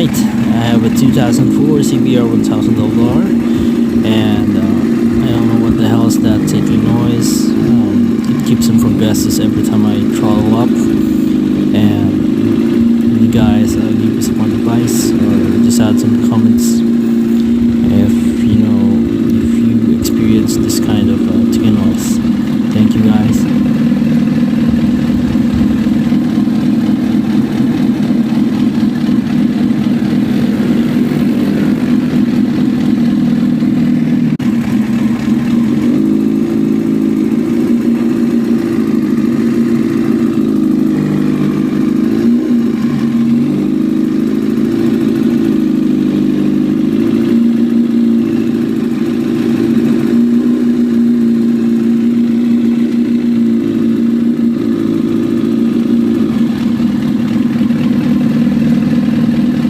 tonight. I have a 2004 CBR 1000 and I don't know what the hell is that taking noise. It keeps him from guesses every time I throttle up. And you guys give me some advice or just add some comments